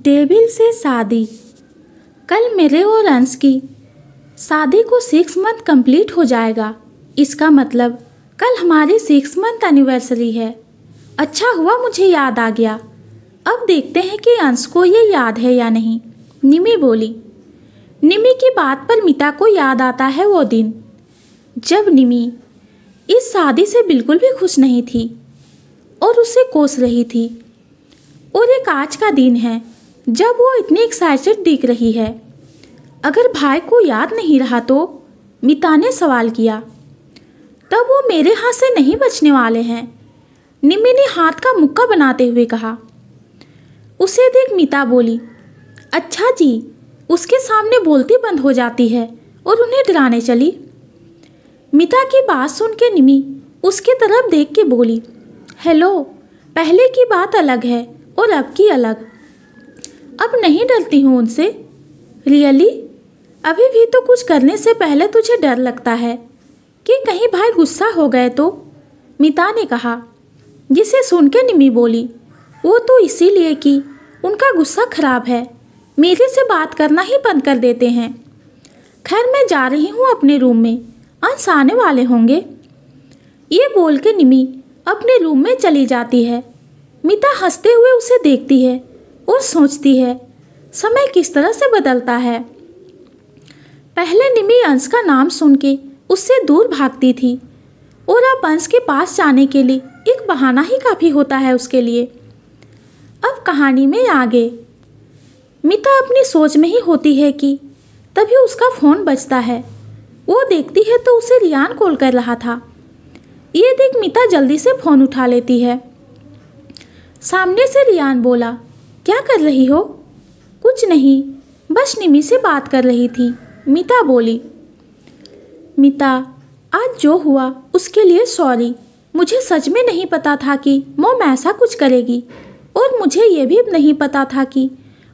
Devil से शादी। कल मेरे और अंश की शादी को 6 मंथ कंप्लीट हो जाएगा। इसका मतलब कल हमारी 6 मंथ एनिवर्सरी है। अच्छा हुआ मुझे याद आ गया। अब देखते हैं कि अंश को ये याद है या नहीं। निमी बोली। निमी की बात पर मिता को याद आता है वो दिन जब निमी इस शादी से बिल्कुल भी खुश नहीं थी और उसे कोस रही थी। और एक आज का दिन है जब वो इतनी एक्साइटेड दिख रही है। अगर भाई को याद नहीं रहा तो मिता ने सवाल किया। तब वो मेरे हाथ से नहीं बचने वाले हैं, निमी ने हाथ का मुक्का बनाते हुए कहा। उसे देख मिता बोली, अच्छा जी। उसके सामने बोलती बंद हो जाती है और उन्हें डराने चली। मिता की बात सुन के निमी उसके तरफ देख के बोली, हेलो, पहले की बात अलग है और अब की अलग। अब नहीं डरती हूँ उनसे। रियली? अभी भी तो कुछ करने से पहले तुझे डर लगता है कि कहीं भाई गुस्सा हो गए तो, मिता ने कहा। जिसे सुन के निमी बोली, वो तो इसीलिए कि उनका गुस्सा खराब है, मेरे से बात करना ही बंद कर देते हैं। खैर मैं जा रही हूँ अपने रूम में, अंश आने वाले होंगे। ये बोल के निमी अपने रूम में चली जाती है। मिता हंसते हुए उसे देखती है और सोचती है समय किस तरह से बदलता है। पहले निमी अंश का नाम सुन के उससे दूर भागती थी और अब अंश के पास जाने के लिए एक बहाना ही काफ़ी होता है उसके लिए। अब कहानी में आगे मिता अपनी सोच में ही होती है कि तभी उसका फ़ोन बजता है। वो देखती है तो उसे रियान कॉल कर रहा था। ये देख मिता जल्दी से फ़ोन उठा लेती है। सामने से रियान बोला, क्या कर रही हो? कुछ नहीं, बस निमी से बात कर रही थी, मिता बोली। मिता, आज जो हुआ उसके लिए सॉरी। मुझे सच में नहीं पता था कि मॉम ऐसा कुछ करेगी और मुझे ये भी नहीं पता था कि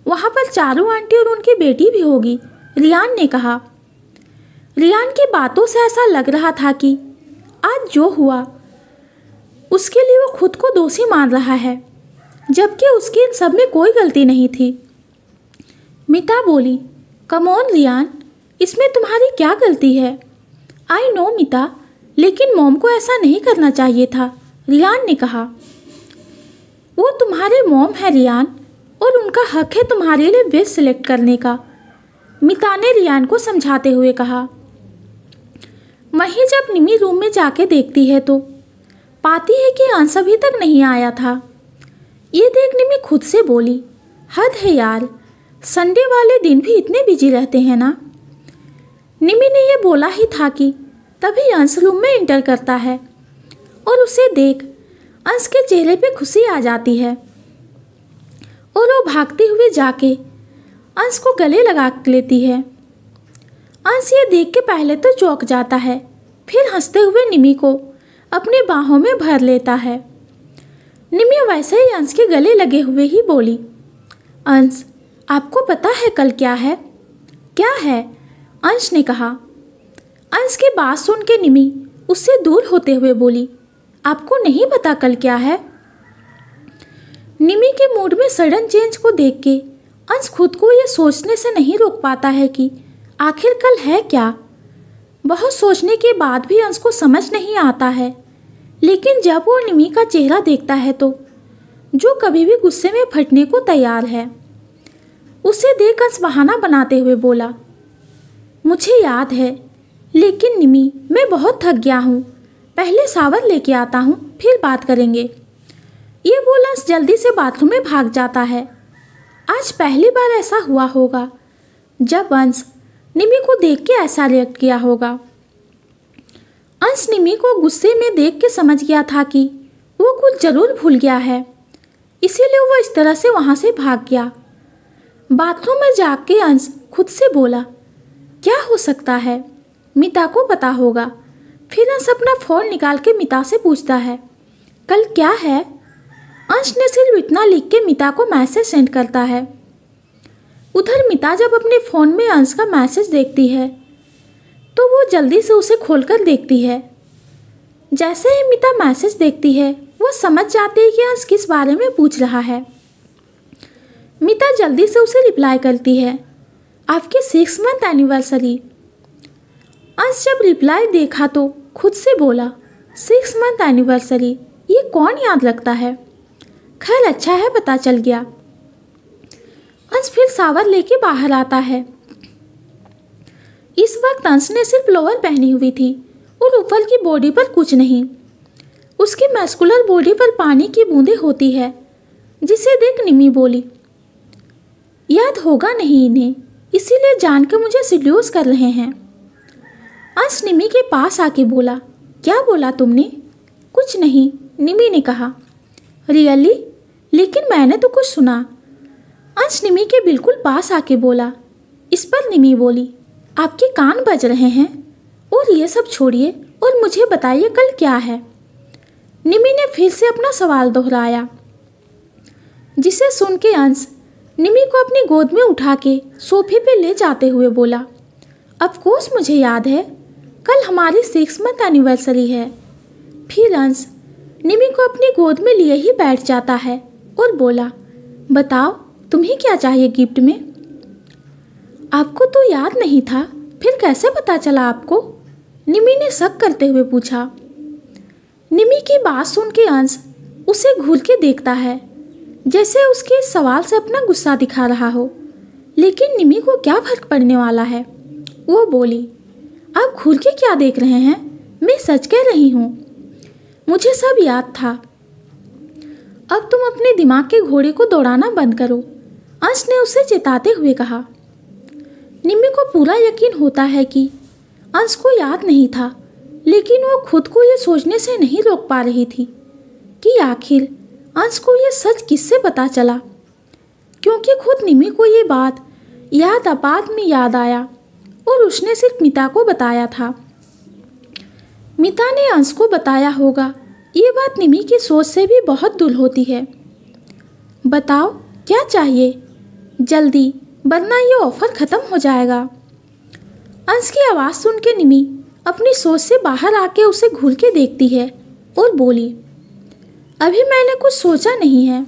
वहाँ पर चारू आंटी और उनकी बेटी भी होगी, रियान ने कहा। रियान की बातों से ऐसा लग रहा था कि आज जो हुआ उसके लिए वो खुद को दोषी मान रहा है, जबकि उसकी इन सब में कोई गलती नहीं थी। मिता बोली, कम ऑन रियान, इसमें तुम्हारी क्या गलती है? आई नो मिता, लेकिन मॉम को ऐसा नहीं करना चाहिए था, रियान ने कहा। वो तुम्हारे मॉम है रियान, और उनका हक है तुम्हारे लिए बेस्ट सिलेक्ट करने का, मिता ने रियान को समझाते हुए कहा। वहीं जब निमी रूम में जाके देखती है तो पाती है कि अंश अभी तक नहीं आया था। ये देख निमी खुद से बोली, हद है यार, संडे वाले दिन भी इतने बिजी रहते हैं ना। निमी ने ये बोला ही था कि तभी अंश रूम में एंटर करता है और उसे देख अंश के चेहरे पे खुशी आ जाती है और वो भागते हुए जाके अंश को गले लगा लेती है। अंश ये देख के पहले तो चौंक जाता है, फिर हंसते हुए निमी को अपनी बाहों में भर लेता है। निमी वैसे ही अंश के गले लगे हुए ही बोली, अंश, आपको पता है कल क्या है? क्या है? अंश ने कहा। अंश की बात सुन के निमी उससे दूर होते हुए बोली, आपको नहीं पता कल क्या है? निमी के मूड में सडन चेंज को देख के अंश खुद को ये सोचने से नहीं रोक पाता है कि आखिर कल है क्या। बहुत सोचने के बाद भी अंश को समझ नहीं आता है, लेकिन जब वो निमी का चेहरा देखता है तो जो कभी भी गुस्से में फटने को तैयार है, उसे देख अंश बहाना बनाते हुए बोला, मुझे याद है, लेकिन निमी मैं बहुत थक गया हूँ, पहले शावर लेके आता हूँ, फिर बात करेंगे। ये बोल अंश जल्दी से बाथरूम में भाग जाता है। आज पहली बार ऐसा हुआ होगा जब अंश निमी को देख के ऐसा रिएक्ट किया होगा। अंश निमी को गुस्से में देख के समझ गया था कि वो कुछ जरूर भूल गया है, इसीलिए वो इस तरह से वहाँ से भाग गया। बाथरूम में जाके अंश खुद से बोला, क्या हो सकता है, मिता को पता होगा। फिर अंश अपना फ़ोन निकाल के मिता से पूछता है, कल क्या है? अंश ने सिर्फ इतना लिख के मिता को मैसेज सेंड करता है। उधर मिता जब अपने फ़ोन में अंश का मैसेज देखती है तो वो जल्दी से उसे खोलकर देखती है। जैसे ही मिता मैसेज देखती है वो समझ जाती है कि अंश किस बारे में पूछ रहा है। मिता जल्दी से उसे रिप्लाई करती है, आपकी 6 मंथ एनिवर्सरी। अंश जब रिप्लाई देखा तो खुद से बोला, 6 मंथ एनिवर्सरी, ये कौन याद रखता है। खैर अच्छा है, पता चल गया। अंश फिर शावर लेके बाहर आता है। इस वक्त अंश ने सिर्फ लोअर पहनी हुई थी और ऊपर की बॉडी पर कुछ नहीं। उसकी मस्कुलर बॉडी पर पानी की बूंदें होती है, जिसे देख निमी बोली, याद होगा नहीं इन्हें, इसीलिए जान के मुझे सीड्यूस कर रहे हैं। अंश निमी के पास आके बोला, क्या बोला तुमने। कुछ नहीं, निमी ने कहा। रियली, लेकिन मैंने तो कुछ सुना। अंश निमी के बिल्कुल पास आके बोला। इस पर निमी बोली, आपके कान बज रहे हैं, और ये सब छोड़िए और मुझे बताइए कल क्या है। निमी ने फिर से अपना सवाल दोहराया, जिसे सुन के अंश निमी को अपनी गोद में उठा के सोफे पे ले जाते हुए बोला, ऑफ कोर्स मुझे याद है, कल हमारी 6 मंथ एनिवर्सरी है। फिर अंश निमी को अपनी गोद में लिए ही बैठ जाता है और बोला, बताओ तुम्हें क्या चाहिए गिफ्ट में। आपको तो याद नहीं था, फिर कैसे पता चला आपको। निमी ने शक करते हुए पूछा। निमी की बात सुन के अंश उसे घूर के देखता है, जैसे उसके इस सवाल से अपना गुस्सा दिखा रहा हो, लेकिन निमी को क्या फर्क पड़ने वाला है। वो बोली, आप घूर के क्या देख रहे हैं, मैं सच कह रही हूँ, मुझे सब याद था। अब तुम अपने दिमाग के घोड़े को दौड़ाना बंद करो, अंश ने उसे चेताते हुए कहा। निमी को पूरा यकीन होता है कि अंश को याद नहीं था, लेकिन वो खुद को ये सोचने से नहीं रोक पा रही थी कि आखिर अंश को ये सच किससे पता चला, क्योंकि खुद निमी को ये बात याद आपात में याद आया और उसने सिर्फ मिता को बताया था। मिता ने अंश को बताया होगा, ये बात निमी की सोच से भी बहुत दूर होती है। बताओ क्या चाहिए जल्दी, वरना ये ऑफर ख़त्म हो जाएगा। अंश की आवाज़ सुन के निमी अपनी सोच से बाहर आके उसे घूर के देखती है और बोली, अभी मैंने कुछ सोचा नहीं है।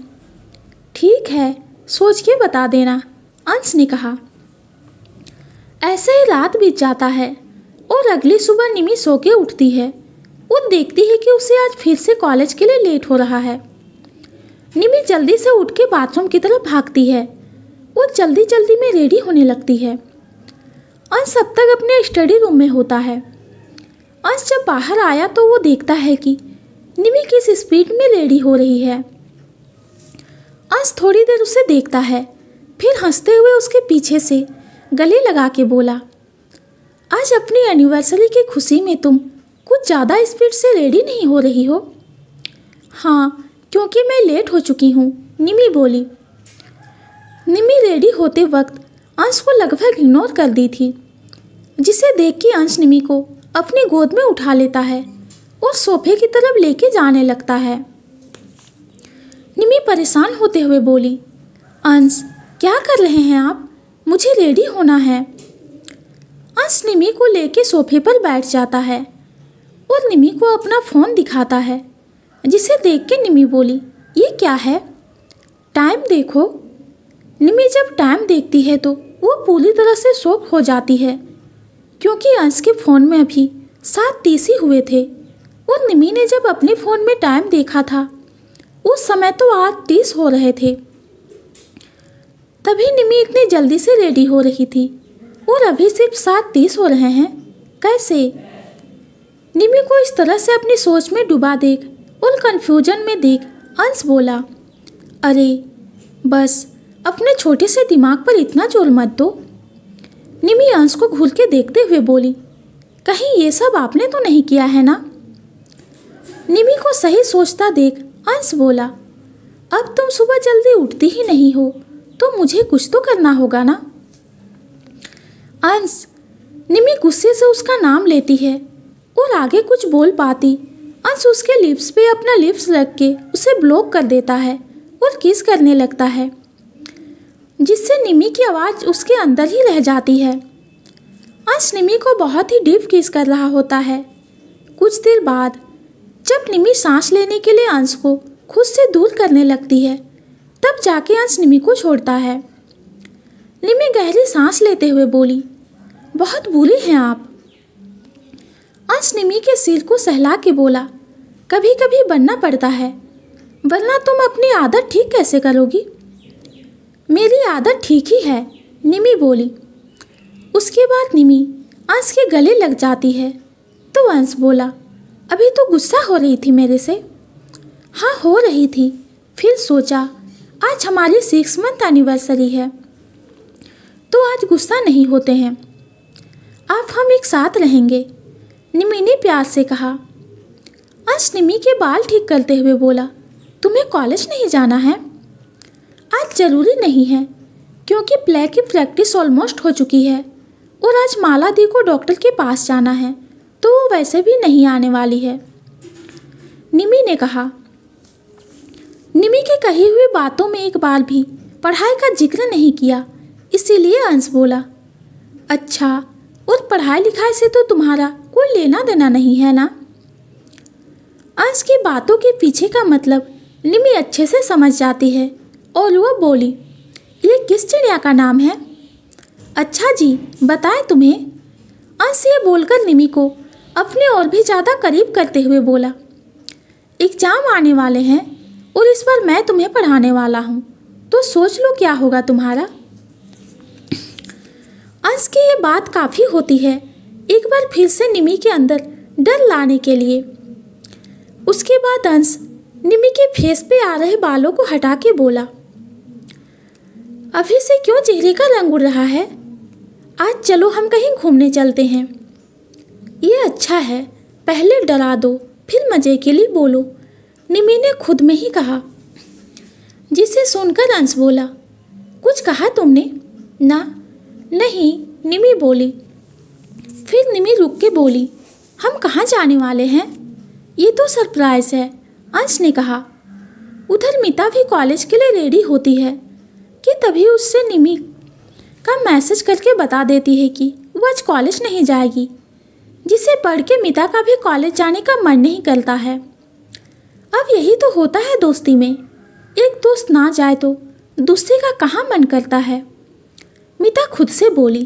ठीक है, सोच के बता देना, अंश ने कहा। ऐसे ही रात बीत जाता है और अगली सुबह निमी सो के उठती है और देखती है कि उसे आज फिर से कॉलेज के लिए लेट हो रहा है। निमी जल्दी से उठ के बाथरूम की तरफ भागती है और जल्दी जल्दी में रेडी होने लगती है। अंश अब तक अपने स्टडी रूम में होता है। अंश जब बाहर आया तो वो देखता है कि निमी किस स्पीड में रेडी हो रही है। अंश थोड़ी देर उसे देखता है, फिर हंसते हुए उसके पीछे से गले लगा के बोला, आज अपनी एनिवर्सरी की खुशी में तुम कुछ ज़्यादा स्पीड से रेडी नहीं हो रही हो। हाँ, क्योंकि मैं लेट हो चुकी हूँ, निमी बोली। निमी रेडी होते वक्त अंश को लगभग इग्नोर कर दी थी, जिसे देख के अंश निमी को अपनी गोद में उठा लेता है और सोफे की तरफ लेके जाने लगता है। निमी परेशान होते हुए बोली, अंश क्या कर रहे हैं आप, मुझे रेडी होना है। अंश निमी को लेके सोफे पर बैठ जाता है और निमी को अपना फ़ोन दिखाता है, जिसे देख के निमी बोली, ये क्या है, टाइम देखो। निमी जब टाइम देखती है तो वो पूरी तरह से शॉक हो जाती है, क्योंकि अंश के फ़ोन में अभी 7:30 ही हुए थे और निमी ने जब अपने फ़ोन में टाइम देखा था उस समय तो 8:30 हो रहे थे। तभी निमी इतनी जल्दी से रेडी हो रही थी और अभी सिर्फ 7:30 हो रहे हैं, कैसे। निमी को इस तरह से अपनी सोच में डूबा देख और कन्फ्यूजन में देख अंश बोला, अरे बस अपने छोटे से दिमाग पर इतना जोर मत दो। निमी अंश को घूर के देखते हुए बोली, कहीं ये सब आपने तो नहीं किया है ना। निमी को सही सोचता देख अंश बोला, अब तुम सुबह जल्दी उठती ही नहीं हो तो मुझे कुछ तो करना होगा ना। अंश, निमी गुस्से से उसका नाम लेती है और आगे कुछ बोल पाती अंश उसके लिप्स पे अपना लिप्स रख के उसे ब्लॉक कर देता है और किस करने लगता है, जिससे निमी की आवाज़ उसके अंदर ही रह जाती है। अंश निमी को बहुत ही डीप किस कर रहा होता है। कुछ देर बाद जब निमी सांस लेने के लिए अंश को खुद से दूर करने लगती है तब जाके अंश निमी को छोड़ता है। निमी गहरी सांस लेते हुए बोली, बहुत बुरी हैं आप। अंश निमी के सिर को सहला के बोला, कभी कभी बनना पड़ता है, वरना तुम अपनी आदत ठीक कैसे करोगी। मेरी आदत ठीक ही है, निमी बोली। उसके बाद निमी अंश के गले लग जाती है तो अंश बोला, अभी तो गुस्सा हो रही थी मेरे से। हाँ हो रही थी, फिर सोचा आज हमारी 6 मंथ एनिवर्सरी है तो आज गुस्सा नहीं होते हैं, अब हम एक साथ रहेंगे, निमी ने प्यार से कहा। अंश निमी के बाल ठीक करते हुए बोला, तुम्हें कॉलेज नहीं जाना है। आज ज़रूरी नहीं है क्योंकि प्ले की प्रैक्टिस ऑलमोस्ट हो चुकी है और आज माला दी को डॉक्टर के पास जाना है तो वो वैसे भी नहीं आने वाली है, निमी ने कहा। निमी की कही हुई बातों में एक बार भी पढ़ाई का जिक्र नहीं किया, इसीलिए अंश बोला, अच्छा और पढ़ाई लिखाई से तो तुम्हारा कोई लेना देना नहीं है ना। अंश की बातों के पीछे का मतलब निमी अच्छे से समझ जाती है और वह बोली, ये किस चिड़िया का नाम है। अच्छा जी, बताएं तुम्हें। अंश ये बोलकर निमी को अपने और भी ज़्यादा करीब करते हुए बोला, एग्जाम आने वाले हैं और इस बार मैं तुम्हें पढ़ाने वाला हूँ तो सोच लो क्या होगा तुम्हारा। अंश की ये बात काफ़ी होती है एक बार फिर से निमी के अंदर डर लाने के लिए। उसके बाद अंश निमी के फेस पे आ रहे बालों को हटा के बोला, अभी से क्यों चेहरे का रंग उड़ रहा है, आज चलो हम कहीं घूमने चलते हैं। ये अच्छा है, पहले डरा दो फिर मज़े के लिए बोलो, निमी ने खुद में ही कहा। जिसे सुनकर अंश बोला, कुछ कहा तुमने ना। नहीं, निमी बोली। फिर निमी रुक के बोली, हम कहाँ जाने वाले हैं, ये तो सरप्राइज़ है, अंश ने कहा। उधर मिता भी कॉलेज के लिए रेडी होती है कि तभी उससे निमी का मैसेज करके बता देती है कि वो आज कॉलेज नहीं जाएगी, जिसे पढ़ के मिता का भी कॉलेज जाने का मन नहीं करता है। अब यही तो होता है दोस्ती में, एक दोस्त ना जाए तो दूसरे का कहाँ मन करता है। मिता खुद से बोली,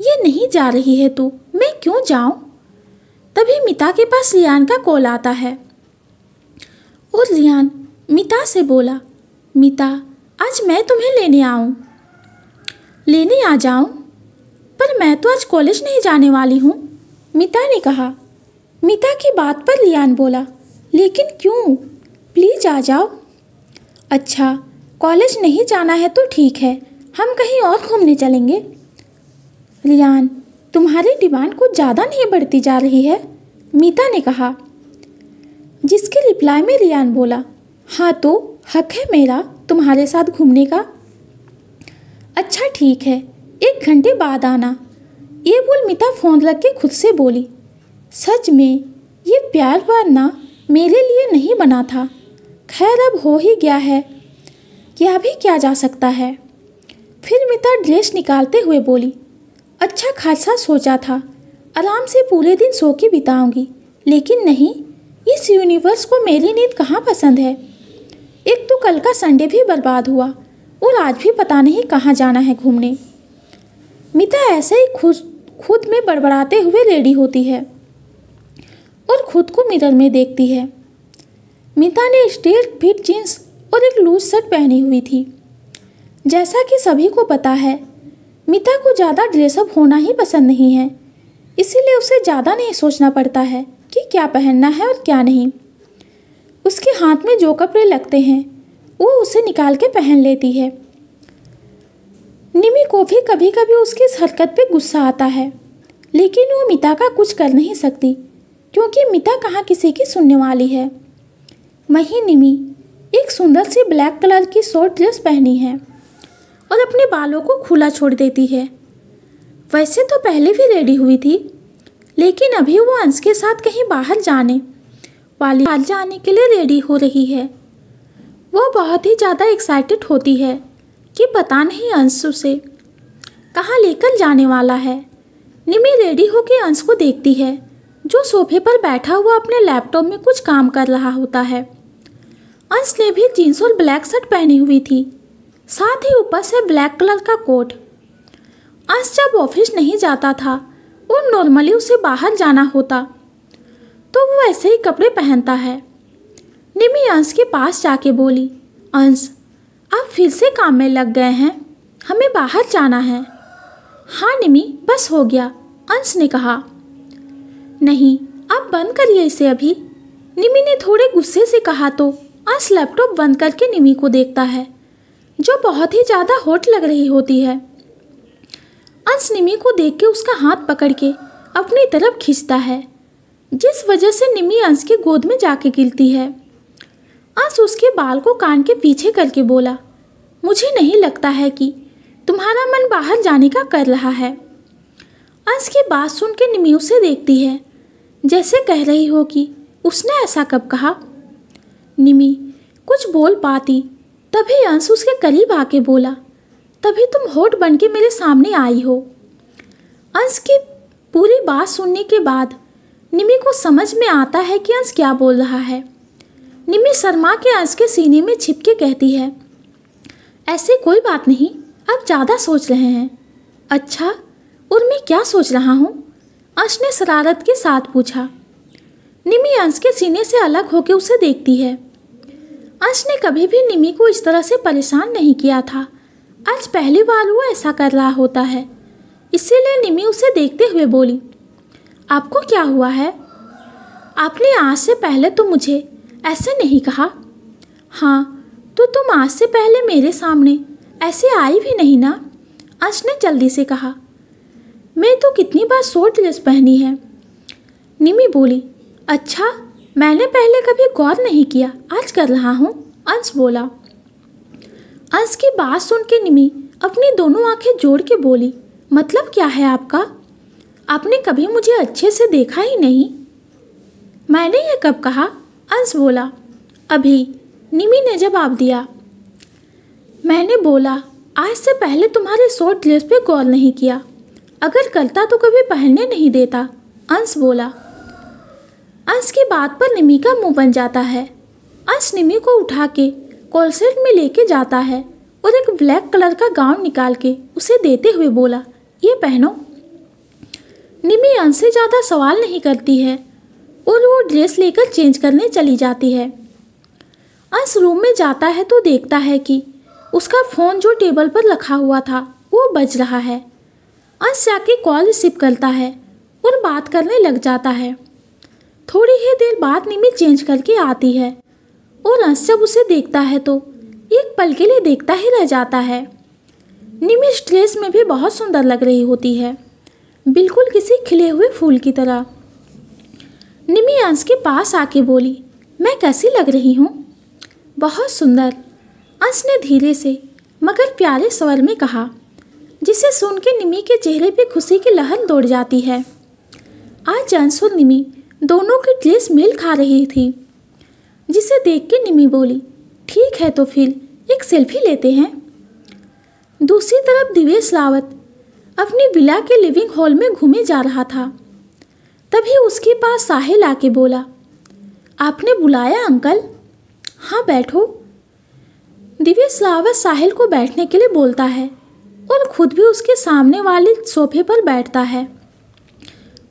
ये नहीं जा रही है तो मैं क्यों जाऊं। तभी मिता के पास रियान का कॉल आता है और रियान मिता से बोला, मिता आज मैं तुम्हें लेने आ जाऊं, पर मैं तो आज कॉलेज नहीं जाने वाली हूँ, मिता ने कहा। मिता की बात पर रियान बोला, लेकिन क्यों, प्लीज़ आ जाओ। अच्छा, कॉलेज नहीं जाना है तो ठीक है, हम कहीं और घूमने चलेंगे। रियान, तुम्हारी डिमांड कुछ ज़्यादा नहीं बढ़ती जा रही है, मिता ने कहा। जिसके रिप्लाई में रियान बोला, हाँ तो हक है मेरा तुम्हारे साथ घूमने का। अच्छा ठीक है, 1 घंटे बाद आना, ये बोल मिता फ़ोन रख के खुद से बोली, सच में ये प्यार वारना मेरे लिए नहीं बना था, खैर अब हो ही गया है, क्या भी क्या जा सकता है। फिर मिता ड्रेस निकालते हुए बोली, अच्छा खासा सोचा था आराम से पूरे दिन सो के बिताऊंगी, लेकिन नहीं, इस यूनिवर्स को मेरी नींद कहाँ पसंद है। एक तो कल का संडे भी बर्बाद हुआ और आज भी पता नहीं कहाँ जाना है घूमने। मिता ऐसे ही खुद में बड़बड़ाते हुए रेडी होती है और खुद को मिरर में देखती है। मिता ने स्ट्रेट फिट जीन्स और एक लूज शर्ट पहनी हुई थी। जैसा कि सभी को पता है, मिता को ज़्यादा ड्रेसअप होना ही पसंद नहीं है, इसीलिए उसे ज़्यादा नहीं सोचना पड़ता है कि क्या पहनना है और क्या नहीं। उसके हाथ में जो कपड़े लगते हैं वो उसे निकाल के पहन लेती है। निमी को भी कभी कभी उसकी इस हरकत पे गुस्सा आता है, लेकिन वो मिता का कुछ कर नहीं सकती क्योंकि मिता कहाँ किसी की सुनने वाली है। वहीं निमी एक सुंदर सी ब्लैक कलर की शॉर्ट ड्रेस पहनी है और अपने बालों को खुला छोड़ देती है। वैसे तो पहले भी रेडी हुई थी, लेकिन अभी वो अंश के साथ कहीं बाहर जाने के लिए रेडी हो रही है। वो बहुत ही ज़्यादा एक्साइटेड होती है कि पता नहीं अंश उसे कहाँ लेकर जाने वाला है। निमी रेडी होकर अंश को देखती है जो सोफे पर बैठा हुआ अपने लैपटॉप में कुछ काम कर रहा होता है। अंश ने भी जीन्स और ब्लैक शर्ट पहनी हुई थी, साथ ही ऊपर से ब्लैक कलर का कोट। अंश जब ऑफिस नहीं जाता था और नॉर्मली उसे बाहर जाना होता तो वो ऐसे ही कपड़े पहनता है। निमी अंश के पास जाके बोली, अंश आप फिर से काम में लग गए हैं, हमें बाहर जाना है। हाँ निमी, बस हो गया, अंश ने कहा। नहीं, आप बंद करिए इसे अभी, निमी ने थोड़े गुस्से से कहा तो अंश लैपटॉप बंद करके निमी को देखता है, जो बहुत ही ज़्यादा हॉट लग रही होती है। अंश निमी को देख के उसका हाथ पकड़ के अपनी तरफ खींचता है, जिस वजह से निमी अंश के गोद में जाके गिरती है। अंश उसके बाल को कान के पीछे करके बोला, मुझे नहीं लगता है कि तुम्हारा मन बाहर जाने का कर रहा है। अंश की बात सुन के निमी उसे देखती है, जैसे कह रही हो कि उसने ऐसा कब कहा। निमी कुछ बोल पाती तभी अंश उसके करीब आके बोला, तभी तुम होठ बन के मेरे सामने आई हो। अंश की पूरी बात सुनने के बाद निमी को समझ में आता है कि अंश क्या बोल रहा है। निमी शर्मा के अंश के सीने में छिप के कहती है, ऐसे कोई बात नहीं, आप ज़्यादा सोच रहे हैं। अच्छा, और मैं क्या सोच रहा हूँ? अंश ने शरारत के साथ पूछा। निमी अंश के सीने से अलग होकर उसे देखती है। अंश ने कभी भी निमी को इस तरह से परेशान नहीं किया था, आज पहली बार वो ऐसा कर रहा होता है। इसीलिए निमी उसे देखते हुए बोली, आपको क्या हुआ है? आपने आज से पहले तो मुझे ऐसे नहीं कहा। हाँ, तो तुम आज से पहले मेरे सामने ऐसे आई भी नहीं ना, अंश ने जल्दी से कहा। मैं तो कितनी बार शॉर्ट ड्रेस पहनी है, निमी बोली। अच्छा, मैंने पहले कभी गौर नहीं किया, आज कर रहा हूँ, अंश बोला। अंश की बात सुन के निमी अपनी दोनों आंखें जोड़ के बोली, मतलब क्या है आपका? आपने कभी मुझे अच्छे से देखा ही नहीं। मैंने ये कब कहा? अंश बोला। अभी, निमी ने जवाब दिया। मैंने बोला आज से पहले तुम्हारे शॉर्ट ड्रेस पे गौर नहीं किया, अगर करता तो कभी पहनने नहीं देता, अंश बोला। अंश की बात पर निमी का मुंह बन जाता है। अंश निमी को उठा के कॉलसेट में लेके जाता है और एक ब्लैक कलर का गाउन निकाल के उसे देते हुए बोला, ये पहनो। निमी अंश से ज़्यादा सवाल नहीं करती है और वो ड्रेस लेकर चेंज करने चली जाती है। अंश रूम में जाता है तो देखता है कि उसका फ़ोन जो टेबल पर रखा हुआ था वो बज रहा है। अंश जाके कॉल रिसीव करता है और बात करने लग जाता है। थोड़ी ही देर बाद निमी चेंज करके आती है और अंश जब उसे देखता है तो एक पल के लिए देखता ही रह जाता है। निमी इस ड्रेस में भी बहुत सुंदर लग रही होती है, बिल्कुल किसी खिले हुए फूल की तरह। निमी अंश के पास आके बोली, मैं कैसी लग रही हूँ? बहुत सुंदर, अंश ने धीरे से मगर प्यारे स्वर में कहा, जिसे सुन के निमी के चेहरे पे खुशी की लहर दौड़ जाती है। आज अंश और निमी दोनों की ड्रेस मेल खा रही थी, जिसे देख के निमी बोली, ठीक है तो फिर एक सेल्फी लेते हैं। दूसरी तरफ दिवेश रावत अपनी विला के लिविंग हॉल में घूमे जा रहा था। तभी उसके पास साहिल आके बोला, आपने बुलाया अंकल? हाँ बैठो। दिवेश रावत साहिल को बैठने के लिए बोलता है और खुद भी उसके सामने वाले सोफे पर बैठता है।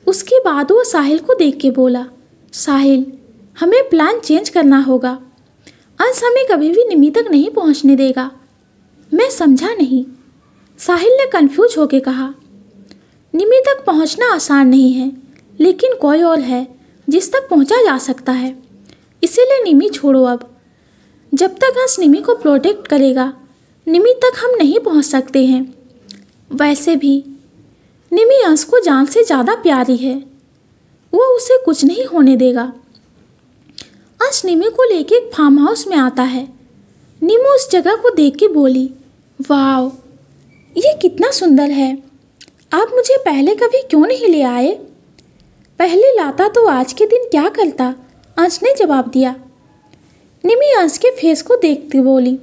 उसके बाद वो साहिल को देख के बोला, साहिल हमें प्लान चेंज करना होगा, अंश हमें कभी भी निमी तक नहीं पहुंचने देगा। मैं समझा नहीं, साहिल ने कंफ्यूज होकर कहा। निमी तक पहुंचना आसान नहीं है, लेकिन कोई और है जिस तक पहुंचा जा सकता है, इसीलिए निमी छोड़ो अब। जब तक अंश निमी को प्रोटेक्ट करेगा, निमी तक हम नहीं पहुंच सकते हैं। वैसे भी निमी अंश को जान से ज़्यादा प्यारी है, वो उसे कुछ नहीं होने देगा। अंश निमी को लेके एक फार्म हाउस में आता है। निमी उस जगह को देख के बोली, वाह ये कितना सुंदर है, आप मुझे पहले कभी क्यों नहीं ले आए? पहले लाता तो आज के दिन क्या करता, अंश ने जवाब दिया। निमी अंश के फेस को देखते बोली,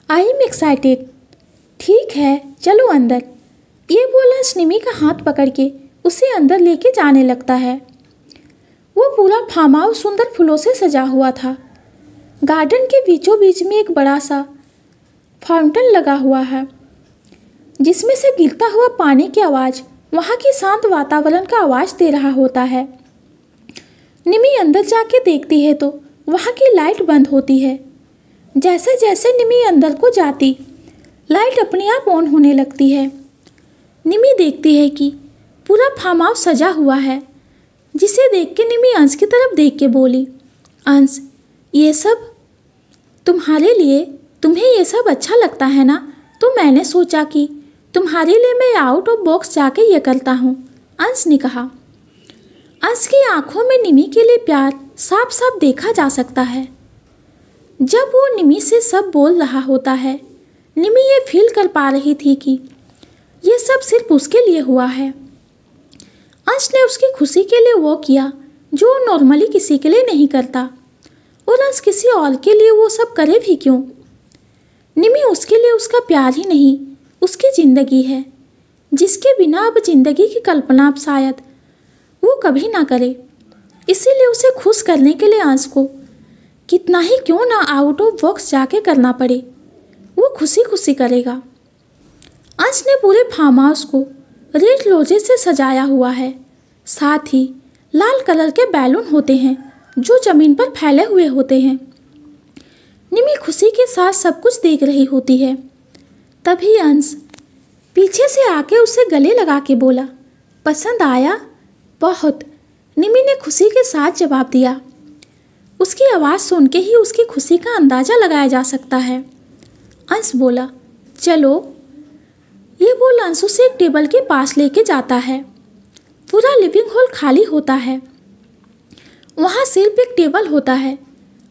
आई एम एक्साइटेड। ठीक है चलो अंदर, ये बोल अंश निमी का हाथ पकड़ के उसे अंदर लेके जाने लगता है। वो पूरा फार्म हाउस सुंदर फूलों से सजा हुआ था। गार्डन के बीचों बीच में एक बड़ा सा फाउंटेन लगा हुआ है, जिसमें से गिरता हुआ पानी की आवाज़ वहाँ की शांत वातावरण का आवाज़ दे रहा होता है। निमी अंदर जाके देखती है तो वहाँ की लाइट बंद होती है। जैसे जैसे निमी अंदर को जाती, लाइट अपने आप ऑन होने लगती है। निमी देखती है कि पूरा फार्म हाउस सजा हुआ है, जिसे देख के निमी अंश की तरफ देख के बोली, अंश, ये सब तुम्हारे लिए, तुम्हें ये सब अच्छा लगता है ना? तो मैंने सोचा कि तुम्हारे लिए मैं आउट ऑफ बॉक्स जाके ये करता हूँ, अंश ने कहा। अंश की आंखों में निमी के लिए प्यार साफ साफ देखा जा सकता है। जब वो निमी से सब बोल रहा होता है, निमी ये फील कर पा रही थी कि ये सब सिर्फ उसके लिए हुआ है। अंश ने उसकी खुशी के लिए वो किया जो नॉर्मली किसी के लिए नहीं करता, और अंश किसी और के लिए वो सब करे भी क्यों? निमी उसके लिए उसका प्यार ही नहीं, उसकी ज़िंदगी है, जिसके बिना अब ज़िंदगी की कल्पना अब शायद वो कभी ना करे। इसीलिए उसे खुश करने के लिए अंश को कितना ही क्यों ना आउट ऑफ बॉक्स जाके करना पड़े, वो खुशी खुशी करेगा। अंश ने पूरे फार्म हाउस को रेड रोजे से सजाया हुआ है, साथ ही लाल कलर के बैलून होते हैं जो ज़मीन पर फैले हुए होते हैं। निमी खुशी के साथ सब कुछ देख रही होती है। तभी अंश पीछे से आके उसे गले लगा के बोला, पसंद आया? बहुत, निमी ने खुशी के साथ जवाब दिया। उसकी आवाज़ सुन के ही उसकी खुशी का अंदाज़ा लगाया जा सकता है। अंश बोला, चलो। ये बोल अंश उसे एक टेबल के पास लेके जाता है। पूरा लिविंग हॉल खाली होता है। वहाँ सिर्फ एक टेबल होता है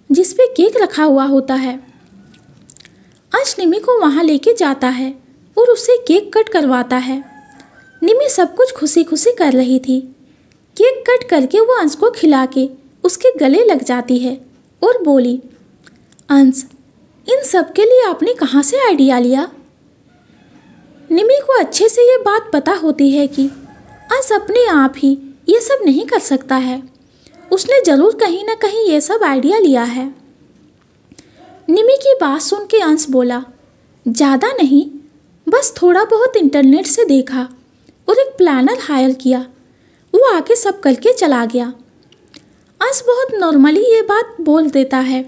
जिस पे केक रखा हुआ होता है। अंश निमी को वहाँ लेके जाता है और उससे केक कट करवाता है। निमी सब कुछ खुशी खुशी कर रही थी। केक कट करके वो अंश को खिला के उसके गले लग जाती है और बोली, अंश, इन सब के लिए आपने कहाँ से आइडिया लिया? निमी को अच्छे से ये बात पता होती है कि अंश अपने आप ही ये सब नहीं कर सकता है। उसने ज़रूर कहीं ना कहीं ये सब आइडिया लिया है। निमी की बात सुन के अंश बोला, ज़्यादा नहीं, बस थोड़ा बहुत इंटरनेट से देखा और एक प्लानर हायर किया, वो आके सब करके चला गया। अंश बहुत नॉर्मली ये बात बोल देता है,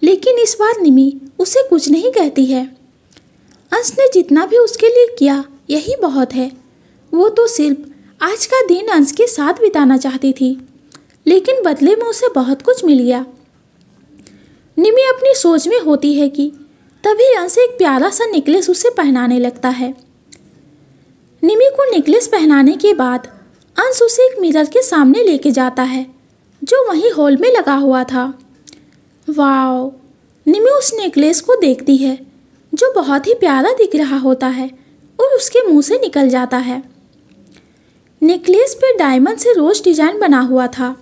लेकिन इस बार निमी उसे कुछ नहीं कहती है। अंश ने जितना भी उसके लिए किया यही बहुत है। वो तो सिर्फ आज का दिन अंश के साथ बिताना चाहती थी, लेकिन बदले में उसे बहुत कुछ मिल गया। निमी अपनी सोच में होती है कि तभी अंश एक प्यारा सा नेकलेस उसे पहनाने लगता है। निमी को नेकलेस पहनाने के बाद अंश उसे एक मिरर के सामने लेके जाता है जो वहीं हॉल में लगा हुआ था। वाओ! निमी उस नेकलेस को देखती है जो बहुत ही प्यारा दिख रहा होता है और उसके मुंह से निकल जाता है। नेकलेस पे डायमंड से रोज डिजाइन बना हुआ था।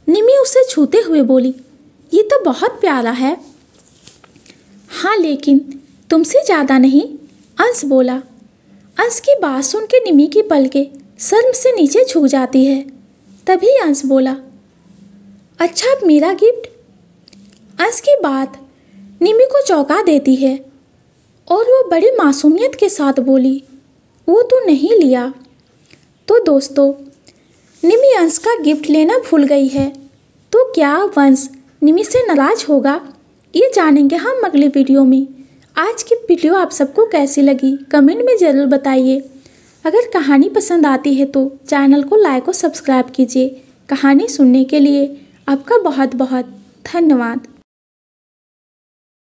निमी उसे छूते हुए बोली, ये तो बहुत प्यारा है। हाँ, लेकिन तुमसे ज़्यादा नहीं, अंश बोला। अंश की बात सुन के निमी की पलकें शर्म से नीचे झुक जाती है। तभी अंश बोला, अच्छा, अब मेरा गिफ्ट? अंश की बात निमी को चौंका देती है और वो बड़ी मासूमियत के साथ बोली, वो तो नहीं लिया। तो दोस्तों, निमी अंश का गिफ्ट लेना भूल गई है, तो क्या अंश निमी से नाराज़ होगा? ये जानेंगे हम अगले वीडियो में। आज की वीडियो आप सबको कैसी लगी कमेंट में ज़रूर बताइए। अगर कहानी पसंद आती है तो चैनल को लाइक और सब्सक्राइब कीजिए। कहानी सुनने के लिए आपका बहुत बहुत धन्यवाद।